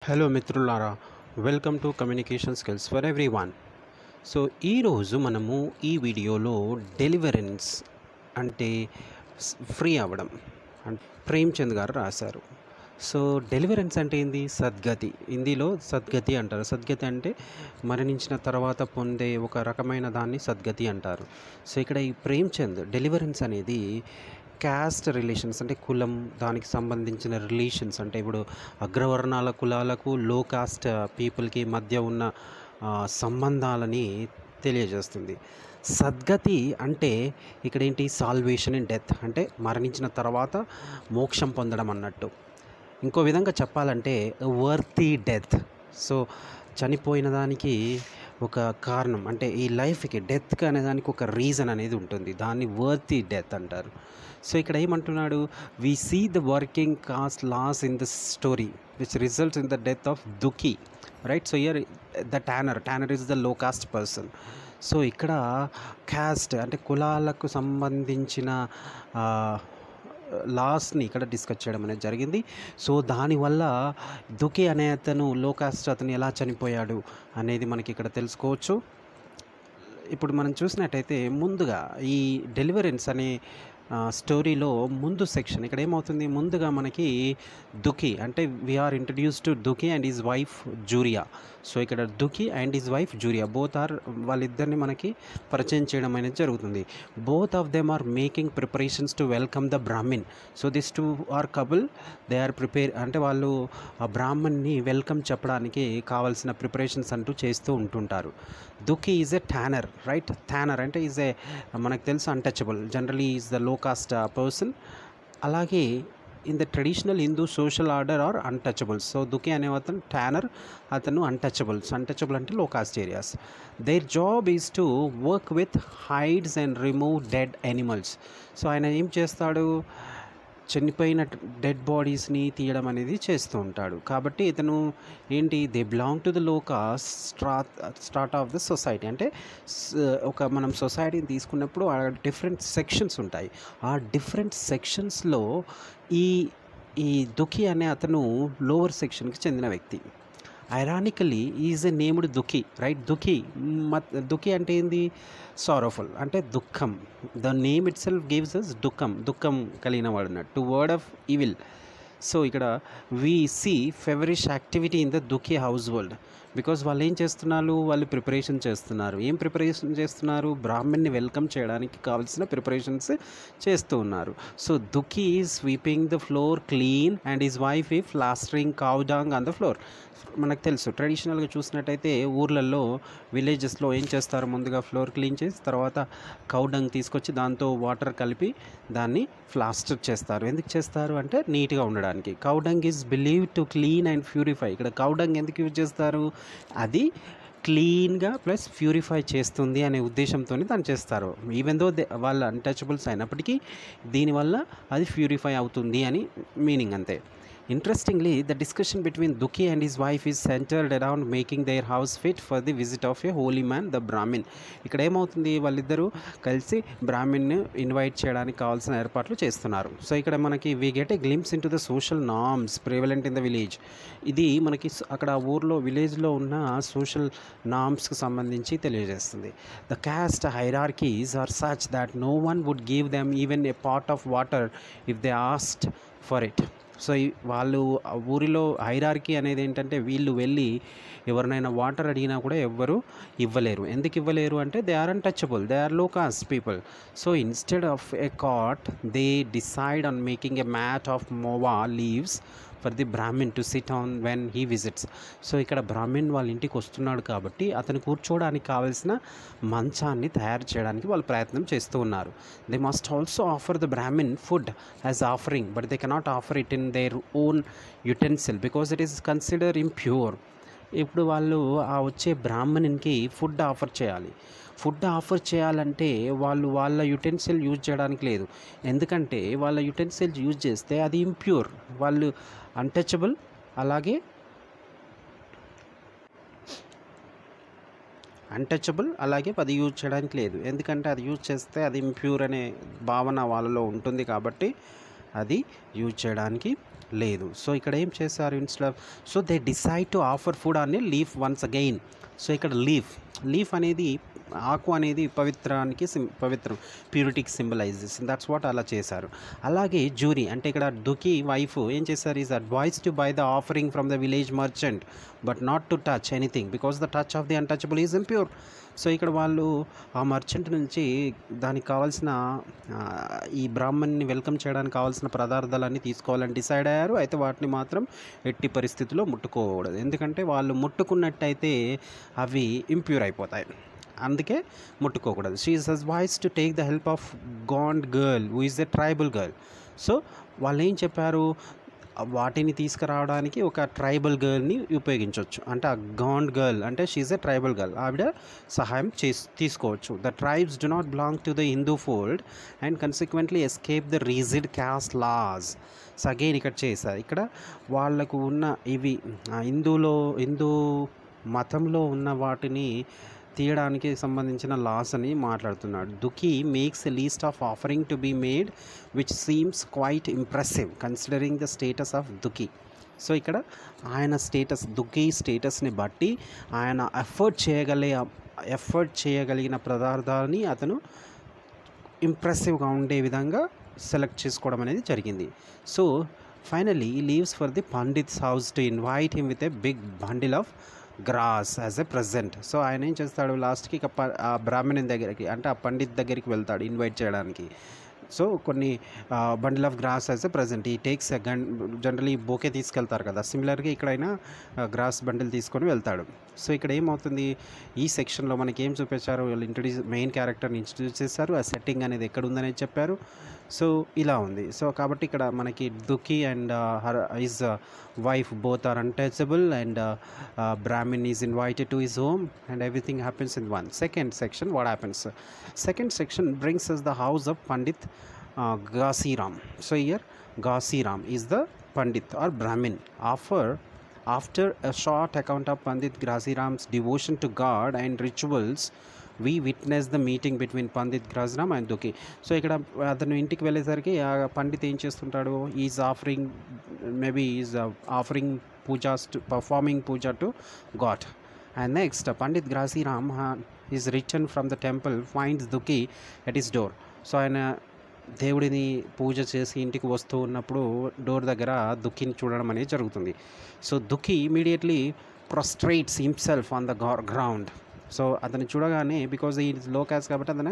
Hello మిత్రులారా, welcome to communication skills for everyone. So ఈరోజు మనము ఈ వీడియోలో డెలివరెన్స్ అంటే ఫ్రీ అవ్వడం అంటే ప్రేమ్చంద్ గారు రాశారు. సో డెలివరెన్స్ అంటే ఏంది? సద్గతి. హిందీలో సద్గతి అంటారు. సద్గతి అంటే మరణించిన తర్వాత పొందే ఒక రకమైన దాన్ని సద్గతి అంటారు. సో ఇక్కడ ఈ ప్రేమ్చంద్ డెలివరెన్స్ అనేది క్యాస్ట్ రిలేషన్స్ అంటే కులం, దానికి సంబంధించిన రిలేషన్స్ అంటే ఇప్పుడు అగ్రవర్ణాల కులాలకు లో కాస్ట్ పీపుల్కి మధ్య ఉన్న సంబంధాలని తెలియజేస్తుంది. సద్గతి అంటే ఇక్కడ ఏంటి? సాల్వేషన్ ఇన్ డెత్ అంటే మరణించిన తర్వాత మోక్షం పొందడం అన్నట్టు. ఇంకో విధంగా చెప్పాలంటే వర్తీ డెత్. సో చనిపోయిన దానికి ఒక కారణం అంటే ఈ లైఫ్కి డెత్కి అనేదానికి ఒక రీజన్ అనేది ఉంటుంది, దాన్ని వర్తీ డెత్ అంటారు. సో ఇక్కడ ఏమంటున్నాడు? We see the working caste loss in the story which results in the death of Dukhi, right? So here the tanner is the low caste person. So ఇక్కడ క్యాస్ట్ అంటే కులాలకు సంబంధించిన లాస్ని ఇక్కడ డిస్కస్ చేయడం అనేది జరిగింది. సో దానివల్ల దుఖీ అనే అతను లో కాస్ట్ అతను ఎలా చనిపోయాడు అనేది మనకి ఇక్కడ తెలుసుకోవచ్చు. ఇప్పుడు మనం చూసినట్టయితే ముందుగా ఈ డెలివరెన్స్ అనే స్టోరీలో ముందు సెక్షన్ ఇక్కడ ఏమవుతుంది? ముందుగా మనకి దుఖీ అంటే we are introduce to Dukhi and his wife Jhuria. So ఇక్కడ Dukhi and his wife Jhuria వాళ్ళిద్దరిని మనకి పరిచయం చేయడం అనేది జరుగుతుంది. Both of them are making preparations to welcome the Brahmin. So this two are couple, they are prepare అంటే వాళ్ళు ఆ బ్రాహ్మణ్ని వెల్కమ్ చెప్పడానికి కావాల్సిన ప్రిపరేషన్స్ అంటూ చేస్తూ ఉంటుంటారు. దుఖీ ఈజ్ ఎ ట్యానర్, రైట్? ట్యానర్ అంటే ఈజ్ ఏ మనకు తెలుసు untouchable, generally is the low caste person. అలాగే in the traditional Hindu social order are untouchables. So Dukhi అనే అతను ట్యానర్, అతను అన్టచబుల్స్. అన్టచబుల్ అంటే low caste areas. Their job is to work with hides and remove dead animals. So ఆయన ఏం చేస్తాడు? చనిపోయిన dead బాడీస్ని తీయడం అనేది చేస్తూ ఉంటాడు. కాబట్టి ఇతను ఏంటి? They belong to the low cost start of the society. అంటే ఒక మనం సొసైటీని తీసుకున్నప్పుడు ఆ డిఫరెంట్ సెక్షన్స్ ఉంటాయి. ఆ డిఫరెంట్ సెక్షన్స్లో ఈ దుఖీ అనే అతను లోవర్ సెక్షన్కి చెందిన వ్యక్తి. Ironically is a named Dukhi, right? Dukhi అంటే ఏంది? సారోఫుల్ అంటే దుఃఖం. The name itself gives us దుఃఖం కలిగిన వాడు అన్నట్టు, to word of evil. So ఇక్కడ we see feverish activity in the Dukhi household. Because వాళ్ళు ఏం చేస్తున్నారు? వాళ్ళు ప్రిపరేషన్ చేస్తున్నారు. ఏం ప్రిపరేషన్ చేస్తున్నారు? బ్రాహ్మణ్ని వెల్కమ్ చేయడానికి కావాల్సిన ప్రిపరేషన్స్ చేస్తూ ఉన్నారు. So Dukhi is sweeping the floor clean and his wife is plastering cow dung on the floor. మనకు తెలుసు ట్రెడిషనల్గా చూసినట్టయితే ఊర్లలో విలేజెస్లో ఏం చేస్తారు? ముందుగా ఫ్లోర్ క్లీన్ చేసి తర్వాత కౌ డంగ్ తీసుకొచ్చి దాంతో వాటర్ కలిపి దాన్ని ప్లాస్టర్ చేస్తారు. ఎందుకు చేస్తారు అంటే నీట్గా ఉండడానికి. Cow dung is believed to clean and purify. ఇక్కడ కౌ డంగ్ ఎందుకు యూజ్ చేస్తారు? అది క్లీన్గా ప్లస్ ప్యూరిఫై చేస్తుంది అనే ఉద్దేశంతో దాన్ని చేస్తారు. ఈవెన్ దో వాళ్ళ అన్టచబుల్స్ అయినప్పటికీ దీనివల్ల అది ప్యూరిఫై అవుతుంది అని మీనింగ్ అంతే. Interestingly, the discussion between Dukhi and his wife is centered around making their house fit for the visit of a holy man, the Brahmin. ఇక్కడ ఏమవుతుంది? వాళ్ళిద్దరూ కలిసి బ్రాహ్మిన్ని ఇన్వైట్ చేయడానికి కావాల్సిన ఏర్పాట్లు చేస్తున్నారు. సో ఇక్కడ మనకి we get a glimpse in to the social norms prevalent in the village. ఇది మనకి అక్కడ ఊర్లో విలేజ్లో ఉన్న సోషల్ నార్మ్స్కి సంబంధించి తెలియజేస్తుంది. The caste hierarchies are such that no one would give them even a pot of water if they asked for it. So వాళ్ళు ఊరిలో హైరార్కీ అనేది ఏంటంటే వీళ్ళు వెళ్ళి ఎవరినైనా వాటర్ అడిగినా కూడా ఎవ్వరు ఇవ్వలేరు. ఎందుకు ఇవ్వలేరు అంటే they are untouchable, they are low caste people. So instead of a cot they decide on making a mat of mahua leaves for the Brahmin to sit on when he visits. So ఇక్కడ బ్రాహ్మిన్ వాళ్ళ ఇంటికి వస్తున్నాడు కాబట్టి అతను కూర్చోవడానికి కావాల్సిన మంచాన్ని తయారు చేయడానికి వాళ్ళు ప్రయత్నం చేస్తూ ఉన్నారు. They must also offer the Brahmin food as offering, but they cannot offer it in their own utensil because it is consider impure. ఇప్పుడు వాళ్ళు ఆ వచ్చే బ్రాహ్మణునికి ఫుడ్ ఆఫర్ చేయాలి. ఫుడ్ ఆఫర్ చేయాలంటే వాళ్ళు వాళ్ళ యుటెన్సిల్ యూజ్ చేయడానికి లేదు. ఎందుకంటే వాళ్ళ యుటెన్సిల్ యూజ్ చేస్తే అది ఇంప్యూర్, వాళ్ళు అన్టచబుల్. అలాగే అది యూజ్ చేయడానికి లేదు. ఎందుకంటే అది యూజ్ చేస్తే అది ఇంప్యూర్ అనే భావన వాళ్ళలో ఉంటుంది కాబట్టి అది యూజ్ చేయడానికి లేదు. సో ఇక్కడ ఏం చేశారు, instead of so they decide to offer food on a leaf once again. So ఇక్కడ లీఫ్ అనేది, ఆకు అనేది పవిత్రానికి పవిత్రం, ప్యూరిటీకి సింబలైజెస్. దట్స్ వాట్ అలా చేశారు. అలాగే జ్యూరీ అంటే ఇక్కడ దుకి వైఫ్ ఏం చేశారు, is advise to buy the offering from the village merchant but not to touch anything because the touch of the untouchable is impure. So ఇక్కడ వాళ్ళు ఆ మర్చెంట్ నుంచి దానికి కావాల్సిన ఈ బ్రాహ్మణ్ని వెల్కమ్ చేయడానికి కావాల్సిన పదార్థాలన్నీ తీసుకోవాలని డిసైడ్ అయ్యారు. అయితే వాటిని మాత్రం ఎట్టి పరిస్థితుల్లో ముట్టుకోకూడదు, ఎందుకంటే వాళ్ళు ముట్టుకున్నట్టయితే అవి ఇంప్యూర్ అయిపోతాయి, అందుకే ముట్టుకోకూడదు. She is advise to take the help of Gond girl who is a tribal girl. So వాళ్ళు ఏం చెప్పారు, వాటిని తీసుకురావడానికి ఒక ట్రైబల్ గర్ల్ని ఉపయోగించవచ్చు. అంటే ఆ గాండ్ గర్ల్ అంటే షీఈ్ ఎ ట్రైబల్ గర్ల్, ఆవిడ సహాయం తీసుకోవచ్చు. The tribes do not belong to the Hindu fold and consequently escape the rigid caste laws. So again ఇక్కడ చేశారు, ఇక్కడ వాళ్ళకు ఉన్న ఇవి హిందూ మతంలో ఉన్న వాటిని తీయడానికి సంబంధించిన లాస్ అని మాట్లాడుతున్నాడు. Dukhi makes a list of offering to be made which seems quite impressive considering the status of Dukhi. So ఇక్కడ ఆయన దుకి స్టేటస్ని బట్టి ఆయన ఎఫర్ట్ చేయగలిగిన పదార్థాలని అతను ఇంప్రెసివ్గా ఉండే విధంగా సెలెక్ట్ చేసుకోవడం అనేది జరిగింది. So finally leaves for the pandits house to invite him with a big bundle of grass as a present. So ఆయన ఏం చేస్తాడు, లాస్ట్కి ఇక ఆ బ్రాహ్మణుని దగ్గరికి అంటే ఆ పండిత్ దగ్గరికి వెళ్తాడు ఇన్వైట్ చేయడానికి. సో కొన్ని bundle of grass as a present he takes generally bouquet తీసుకెళ్తారు కదా, సిమిలర్గా ఇక్కడైనా గ్రాస్ బండిల్ తీసుకొని వెళ్తాడు. సో ఇక్కడ ఏమవుతుంది, ఈ సెక్షన్లో మనకి ఏం చూపించారు, వీళ్ళు మెయిన్ క్యారెక్టర్ని ఇంట్రడ్యూస్ చేశారు, ఆ సెట్టింగ్ అనేది ఎక్కడ ఉందనేది చెప్పారు. సో ఇలా ఉంది. సో కాబట్టి ఇక్కడ మనకి Dukhi and his wife both are untouchable and Brahmin is invited to his home and everything happens in one. Second section, what happens? Second section brings us the house of Pandit Ghasiram. So here Ghasiram is the Pandit or Brahmin. After a short account of Pandit Ghasiram's devotion to God and rituals, we witness the meeting between Pandit Ghasiram and Duki. So ఇక్కడ అతను ఇంటికి వెళ్ళేసరికి ఆ పండిత్ ఏం చేస్తుంటాడు, is offering pujas to performing puja to god. And next Pandit Ghasiram is return from the temple finds Dukhi at his door. So ఆయన దేవుడిని పూజ చేసి ఇంటికి వస్తూ ఉన్నప్పుడు డోర్ దగ్గర దుక్కిని చూడడం అనేది జరుగుతుంది. So Dukhi immediately prostrates himself on the ground. So అతను చూడగానే బికాజ్ ఈ లో క్యాస్ట్ కాబట్టి అతను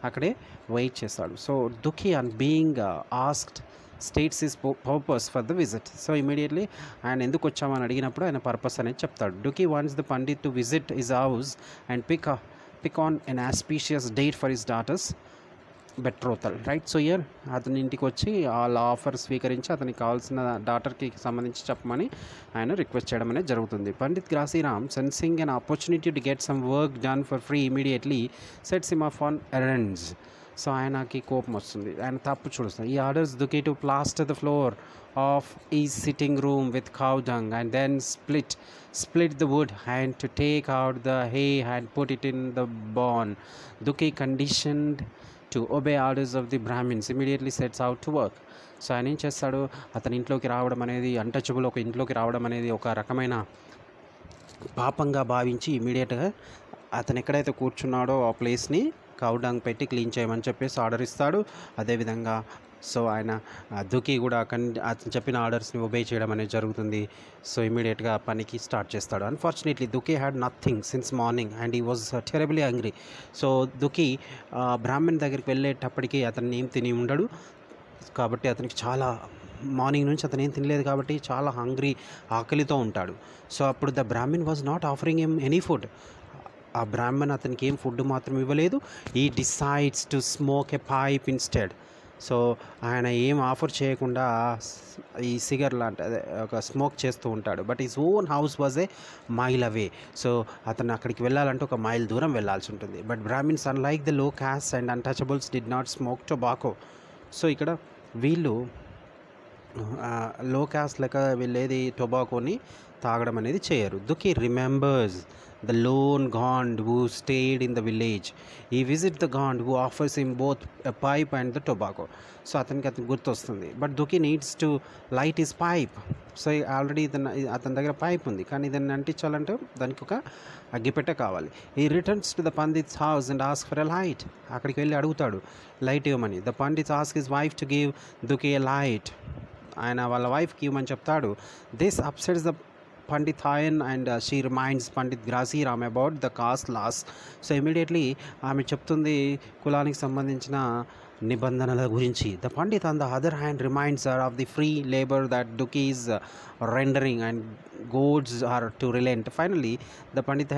అక్కడే వెయిట్ చేస్తాడు. So Dukhi on being asked states his purpose for the visit. So immediately ఆయన ఎందుకు వచ్చామని అడిగినప్పుడు ఆయన పర్పస్ అనేది చెప్తాడు. Dukhi wants the Pandit to visit his house and pick on an auspicious date for his daughter's betrothal, right. So ఇయర్ అతని ఇంటికి వచ్చి వాళ్ళ ఆఫర్ స్వీకరించి అతనికి కావాల్సిన డాటర్కి సంబంధించి చెప్పమని ఆయన రిక్వెస్ట్ చేయడం అనేది జరుగుతుంది. Pandit Ghasiram, sensing an opportunity to get some work done for free, immediately sets him off on errands. So ఆయనకి కోపం వస్తుంది, ఆయన తప్పు చూస్తుంది. He orders Dukhi to plaster the floor of the sitting room with cow dung and then split the wood and to take out the hay and put it in the barn. Duki, conditioned to obey orders of the Brahmins, immediately sets out to work. So ఆయన ఏం చేస్తాడు, అతని ఇంట్లోకి రావడం అనేది untouchable ఒక ఇంట్లోకి రావడం అనేది ఒక రకమైన పాపంగా భావించి ఇమీడియట్గా అతను ఎక్కడైతే కూర్చున్నాడో ఆ ప్లేస్ని కౌడాంగ్ పెట్టి క్లీన్ చేయమని చెప్పేసి ఆర్డర్ ఇస్తాడు. అదేవిధంగా సో ఆయన దుకి కూడా అతను చెప్పిన ఆర్డర్స్ని ఒబే చేయడం అనేది జరుగుతుంది. సో ఇమీడియట్గా పనికి స్టార్ట్ చేస్తాడు. Unfortunately Dukhi had nothing since morning and he was terribly hungry. So Dukhi Brahman దగ్గరికి వెళ్ళేటప్పటికి అతన్ని ఏం తిని ఉండడు కాబట్టి అతనికి చాలా మార్నింగ్ నుంచి అతను ఏం తినలేదు కాబట్టి చాలా ఆకలితో ఉంటాడు. సో అప్పుడు the brahmin was not offering him any food. ఆ బ్రాహ్మణ్ అతనికి ఏం ఫుడ్ మాత్రం ఇవ్వలేదు. He decides to smoke a pipe instead. So ఆయన ఏం ఆఫర్ చేయకుండా ఈ సిగర్ లాంటి అదే ఒక స్మోక్ చేస్తూ ఉంటాడు. But his own house was a mile away. So అతను అక్కడికి వెళ్ళాలంటే ఒక మైల్ దూరం వెళ్ళాల్సి ఉంటుంది. But Brahmins unlike the low cost and untouchables did not smoke tobacco. So ఇక్కడ వీళ్ళు లో కాస్ట్ లెక్క వీళ్ళేది టొబాకోని తాగడం అనేది చేయరు. Dukhi remembers the lone Gond who stayed in the village. He visits the gand who offers him both a pipe and the tobacco. So అతనికి గుర్తొస్తుంది. But Dukhi needs to light his pipe. So already అతని దగ్గర pipe ఉంది, కానీ దాన్ని అంటించాలంటే దానికి ఒక అగ్గిపెట్టె కావాలి. He returns to the Pandit's house and ask for a light. అక్కడికి వెళ్ళి అడుగుతాడు లైట్ ఇవ్వమని. The Pandit ask his wife to give Dukhi a light. ఆయన వాళ్ళ వైఫ్కి ఇవ్వమని చెప్తాడు. This upsets the Pandit Hayan and she reminds Pandit Grasi Ram about the caste laws. So immediately ఆమె చెప్తుంది కులానికి సంబంధించిన నిబంధనల గురించి. The Pandit on the other hand reminds her of the free labour that Dukhi is rendering and goads her to relent. Finally the Pandit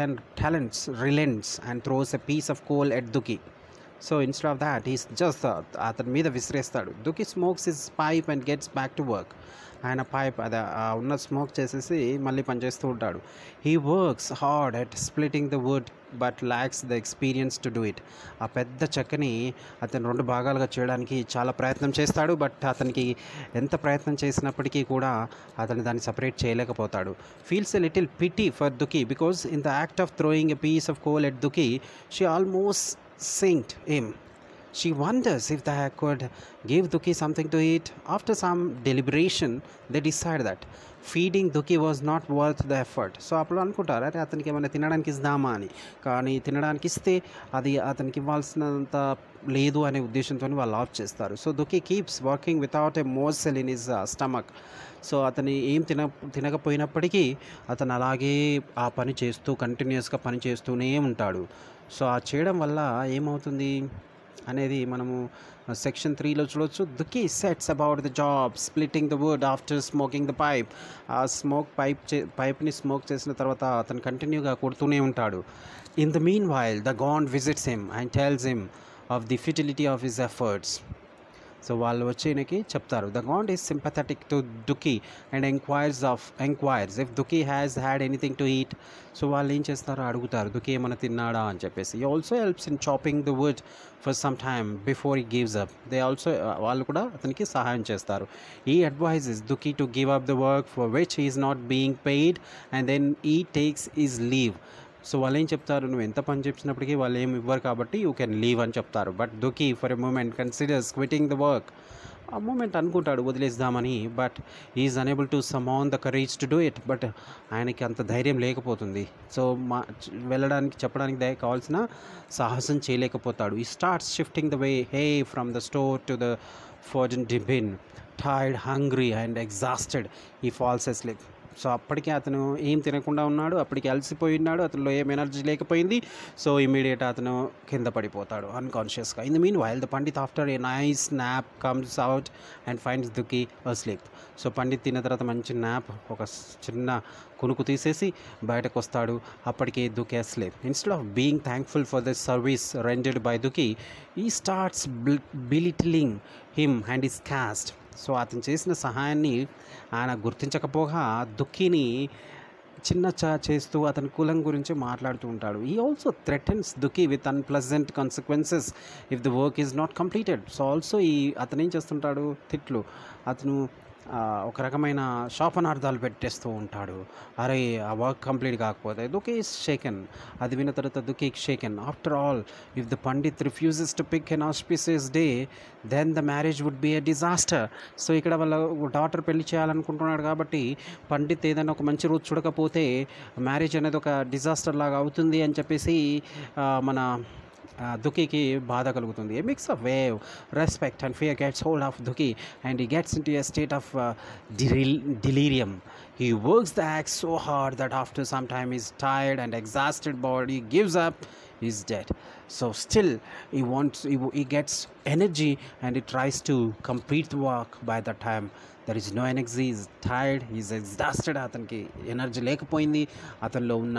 relents and throws a piece of coal at Duki. So instead of that he's just అతని మీద విసిరేస్తాడు. Duki smokes his pipe and gets back to work. ఆయన pipe అదే ఉన్న smoke చేసేసి మళ్ళీ పనిచేస్తూ ఉంటాడు. He works hard at splitting the wood but lacks the experience to do it. ఆ పెద్ద చెక్కని అతను 2 భాగాలుగా చేయడానికి చాలా ప్రయత్నం చేస్తాడు. బట్ అతనికి ఎంత ప్రయత్నం చేసినప్పటికీ కూడా అతను దాన్ని సపరేట్ చేయలేకపోతాడు. Feels a little pity for Dukhi because in the act of throwing a piece of coal at Dukhi she almost singed him. She wonders if they could give Duki something to eat. After some deliberation, they decide that feeding Duki was not worth the effort. So అప్పుడు అనుకుంటారు అరే అతనికి ఏమైనా తినడానికి ఇద్దామా అని. కానీ తినడానికి ఇస్తే అది అతనికి ఇవ్వాల్సినంత లేదు అనే ఉద్దేశంతో వాళ్ళు ఆఫ్ చేస్తారు. So Dukhi keeps working without a morsel in his stomach. So అతని ఏం తినకపోయినప్పటికీ అతను అలాగే ఆ పని చేస్తూ కంటిన్యూస్గా పని చేస్తూనే ఉంటాడు. సో ఆ చేయడం వల్ల ఏమవుతుంది అనేది మనము సెక్షన్ 3లో చూడవచ్చు. Dukhi sets about the job splitting the wood after smoking the pipe. ఆ పైప్ని స్మోక్ చేసిన తర్వాత అతను కంటిన్యూగా కొడుతూనే ఉంటాడు. In the meanwhile the Gond visits him and tells him of the futility of his efforts. So వాళ్ళు వచ్చి ఈయనకి చెప్తారు. The Gond is sympathetic to Dukhi and enquires if Dukhi has had anything to eat. So వాళ్ళు ఏం చేస్తారో అడుగుతారు దుకి ఏమైనా తిన్నాడా అని చెప్పేసి. He also helps in chopping the wood for some time before he gives up. వాళ్ళు కూడా అతనికి సహాయం చేస్తారు. He advises Dukhi to give up the work for which he is not being paid and then he takes his leave. So వాళ్ళు ఏం చెప్తారు, నువ్వు ఎంత పని చెప్పినప్పటికీ వాళ్ళు ఏమి ఇవ్వరు కాబట్టి యూ కెన్ లీవ్ అని చెప్తారు. But Dukhi for a moment considers quitting the work. ఆ మూమెంట్ అనుకుంటాడు వదిలేద్దామని. But is unable to summon the courage to do it. But ఆయనకి అంత ధైర్యం లేకపోతుంది. సో చెప్పడానికి కావాల్సిన సాహసం చేయలేకపోతాడు. He starts shifting the way hay from the store to the forage bin. Tired, hungry and exhausted he falls asleep. So అప్పటికే అతను ఏం తినకుండా ఉన్నాడు, అప్పటికి అలసిపోయి ఉన్నాడు, అతనిలో ఏం ఎనర్జీ లేకపోయింది. సో ఇమీడియట్ అతను కింద పడిపోతాడు అన్కాన్షియస్గా. In the meanwhile the Pandit after a nice nap comes out and finds Dukhi asleep. So Pandit తిన్న తర్వాత మంచి నాప్, ఒక చిన్న కునుకు తీసేసి బయటకు వస్తాడు. అప్పటికే Dukhi asleep. Instead of being thankful for the service rendered by Dukhi, he starts belittling him and his caste. So అతను చేసిన సహాయాన్ని ఆయన గుర్తించకపోగా దుఃఖిని చేస్తూ అతని కులం గురించి మాట్లాడుతూ ఉంటాడు. He also threatens Dukhi with unpleasant consequences if the work is not completed. So also అతను ఏం చేస్తుంటాడు, తిట్లు, అతను ఒక రకమైన శాపనార్థాలు పెట్టేస్తూ ఉంటాడు. అరే ఆ వర్క్ కంప్లీట్ కాకపోతే. Dukhi is shaken. అది విన్న తర్వాత Dukhi shaken. After all if the Pandit refuses to pick an auspicious day then the marriage would be a disaster. So ఇక్కడ వాళ్ళ డాటర్ పెళ్లి చేయాలనుకుంటున్నాడు కాబట్టి పండిత్ ఏదైనా ఒక మంచి రోజు చూడకపోతే మ్యారేజ్ అనేది ఒక డిజాస్టర్ లాగా అవుతుంది అని చెప్పేసి మన దుకికి బాధ కలుగుతుంది. A mix of awe, respect and fear gets hold of Dukhi and he gets in to a state of delirium. He works the axe so hard that after some time his tired and exhausted body gives up, he's dead. So still he gets energy and he tries to complete the work. By that time there is no energy, he is tired, he is exhausted. అతనికి energy లేకపోయింది, అతనిలో ఉన్న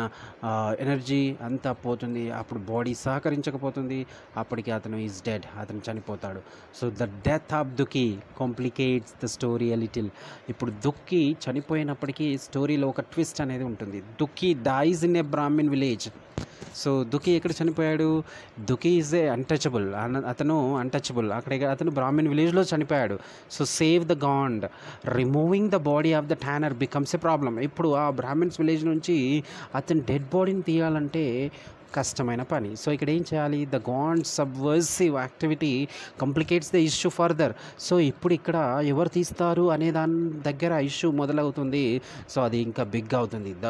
energy అంతా పోతుంది. అప్పుడు body సహకరించకపోతుంది, అప్పటికి అతను is dead, అతను చనిపోతాడు. So the death of Dukhi complicates the story a little. ఇప్పుడు దుక్కి చనిపోయినప్పటికీ స్టోరీలో ఒక ట్విస్ట్ అనేది ఉంటుంది. Dukhi dies in a Brahmin village. So Dukhi ఎక్కడ చనిపోయాడు? దుకి ఈజ్ ఏ అన్టచబుల్, అతను అన్టచబుల్. అతను బ్రాహ్మణ్ విలేజ్లో చనిపోయాడు. So save the Gond, removing the body of the tanner becomes a problem. ఇప్పుడు ఆ బ్రాహ్మణ్స్ విలేజ్ నుంచి అతని డెడ్ బాడీని తీయాలంటే కష్టమైన పని. సో ఇక్కడ ఏం చేయాలి? The Gond subversive activity complicates the issue further. So ఇప్పుడు ఇక్కడ ఎవరు తీస్తారు అనే దాని దగ్గర ఇష్యూ మొదలవుతుంది. సో అది ఇంకా బిగ్ అవుతుంది. The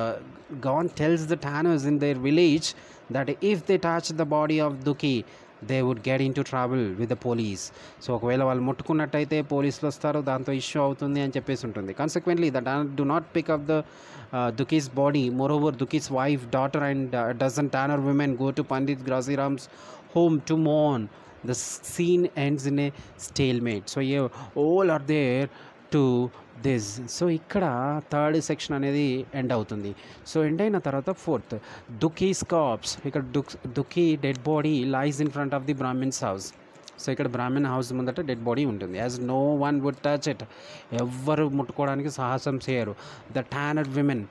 Gond tells the tanners in their village that if they touch the body of Dukhi they would get in to trouble with the police. So ఒకవేళ వాళ్ళు ముట్టుకున్నట్టయితే పోలీసులు వస్తారు, దాంతో ఇష్యూ అవుతుంది అని చెప్పేసి ఉంటుంది. Consequently they do not pick up the Duki's body. Moreover, Duki's wife, daughter and a dozen tanner women go to Pandit Ghasiram's home to mourn. The scene ends in a stalemate. So yeah, all are there to this. So ఇక్కడ third section అనేది end అవుతుంది. So end అయిన తర్వాత fourth, Dukhi's corpse. ఇక్కడ Dukhi dead body lies in front of the Brahmin's house. So ఇక్కడ Brahman house ముందట dead body ఉంటుంది. As no one would touch it, ఎవ్వరు ముట్టుకోవడానికి సాహసం చేయరు. The tanner women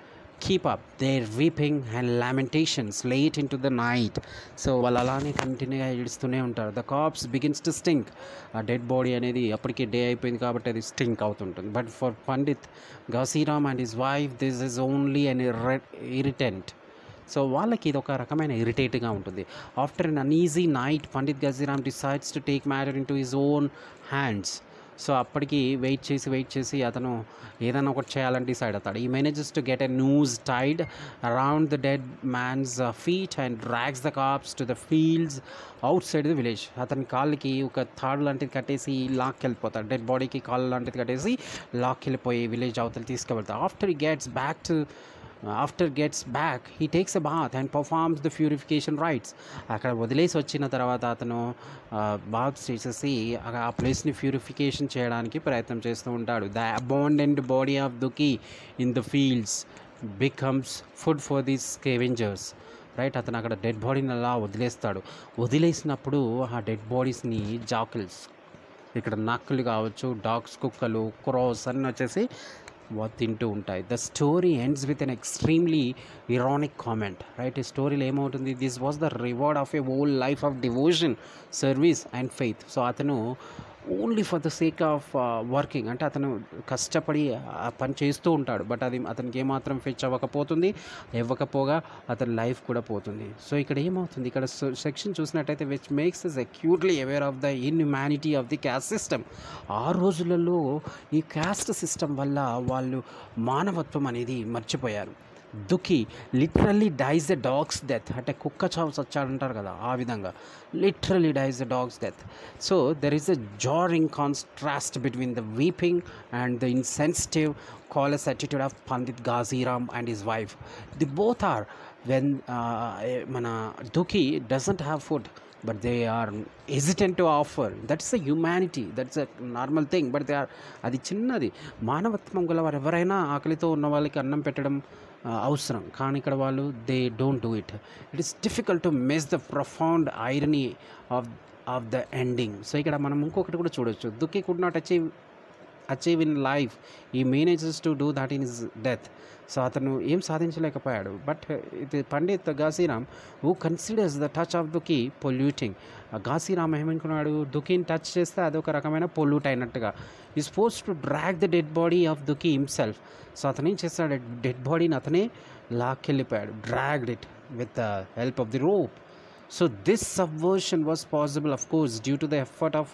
keep up their weeping and lamentations late in to the night. So వాళ్ళు అలానే కంటిన్యూగా ఏడుస్తూనే ఉంటారు. The corpse begins to stink. ఆ డెడ్ బాడీ అనేది అప్పటికే డే అయిపోయింది కాబట్టి అది స్టింక్ అవుతుంటుంది. But for Pandit Ghasiram and his wife this is only an irritant. So వాళ్ళకి ఇది ఒక రకమైన ఇరిటేట్గా ఉంటుంది. After an uneasy night Pandit Ghasiram decides to take matter in to his own hands. So అప్పటికి వెయిట్ చేసి అతను ఏదైనా ఒకటి చేయాలని డిసైడ్ అవుతాడు. He manages to get a noose tied around the dead man's feet and drags the corpse to the fields outside the village. అతని కాళ్ళకి ఒక తాడు లాంటిది కట్టేసి లాక్కి వెళ్ళిపోతాడు. డెడ్ బాడీకి కాళ్ళు లాంటిది కట్టేసి లాక్కి వెళ్ళిపోయి విలేజ్ అవతల తీసుకువెళ్తాడు. After gets back, he takes a bath and performs the purification rites. అక్కడ వదిలేసి వచ్చిన తర్వాత అతను బాత్ చేసేసి ఆ ప్లేస్ని ప్యూరిఫికేషన్ చేయడానికి ప్రయత్నం చేస్తూ ఉంటాడు. The abandoned body of Dukhi in the fields becomes food for these scavengers. Right, అతను అక్కడ డెడ్ బాడీని అలా వదిలేసినప్పుడు ఆ డెడ్ బాడీస్ని జాకిల్స్, ఇక్కడ నక్కలు కావచ్చు, డాగ్స్, కుక్కలు, క్రోస్ అన్నీ వచ్చేసి తింటూ ఉంటాయి. The story ends with an extremely ironic comment. Right, ఈ స్టోరీలో ఏమవుతుంది? This was the reward of a whole life of devotion, service and faith. So అతను only for the sake of working, అంటే అతను కష్టపడి ఆ పని చేస్తూ ఉంటాడు. బట్ అది అతనికి ఏమాత్రం ఫెచ్ ఇవ్వకపోగా అతని లైఫ్ కూడా పోతుంది. సో ఇక్కడ ఏమవుతుంది? ఇక్కడ సెక్షన్ చూసినట్టయితే which makes is acutely aware of the ఇన్హ్యుమానిటీ of the caste system. ఆ రోజులలో ఈ క్యాస్ట్ సిస్టమ్ వల్ల వాళ్ళు మానవత్వం అనేది మర్చిపోయారు. Dukhi literally dies the dog's death, అంటే కుక్క చావు చచ్చాడంటారు కదా, ఆ విధంగా literally dies the dog's death. So there is a jarring contrast between the weeping and the insensitive careless attitude of Pandit Ghasiram and his wife. They both are, when mana Duki doesn't have food, but they are hesitant to offer. That's a humanity, that's a normal thing, but they are, అది చిన్నది. మానవత్వం గల వారు ఎవరైనా ఆకలితో ఉన్న వాళ్ళకి అన్నం పెట్టడం అవసరం, కానీ ఇక్కడ వాళ్ళు they don't do it. It is difficult to miss the profound irony of the ending. So ఇక్కడ మనం ఇంకొకటి కూడా చూడొచ్చు. Dukhi could not achieve in life, he manages to do that in his death. So అతను ఏం సాధించలేకపోయాడు. బట్ ఇది Pandit Ghasiram who considers the touch of Dukhi polluting. Ghasiram ఏమనుకున్నాడు? దుకిని టచ్ చేస్తే అదొక రకమైన పొల్యూట్ అయినట్టుగా. He suppose to drag the dead body of Dukhi himself. So అతను ఏం చేస్తాడు? డెడ్ బాడీని అతనే లాక్కెళ్ళిపోయాడు, dragged it with the help of the rope. So this subversion was possible of course due to the effort of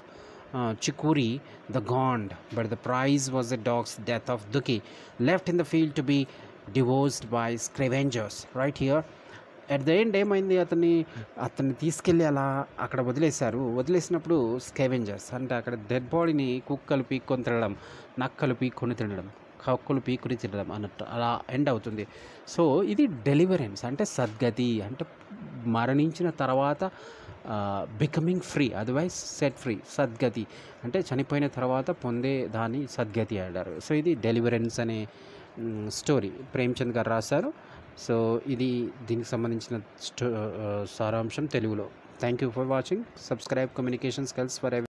Chikuri the Gond, but the prize was the dog's death of Duki, left in the field to be divorced by scavengers. Right here at the end ఏమైంది? అతన్ని తీసుకెళ్ళి అలా అక్కడ వదిలేసినప్పుడు స్కేవెంజర్స్ అంటే అక్కడ dead బాడీని కుక్కలు పీక్కొని తినడం, నక్కలు పీక్కొని తినడం, కక్కులు పీక్కుని తినడం అన్నట్టు అలా ఎండ్ అవుతుంది. సో ఇది డెలివరెన్స్ అంటే సద్గతి, అంటే మరణించిన తర్వాత becoming free, otherwise set free. సద్గతి అంటే చనిపోయిన తర్వాత పొందే దాన్ని సద్గతి అంటారు. సో ఇది డెలివరెన్స్ అనే స్టోరీ ప్రేమ్చంద్ గారు రాశారు. సో ఇది దీనికి సంబంధించిన సారాంశం తెలుగులో. Thank you for watching. Subscribe communication skills for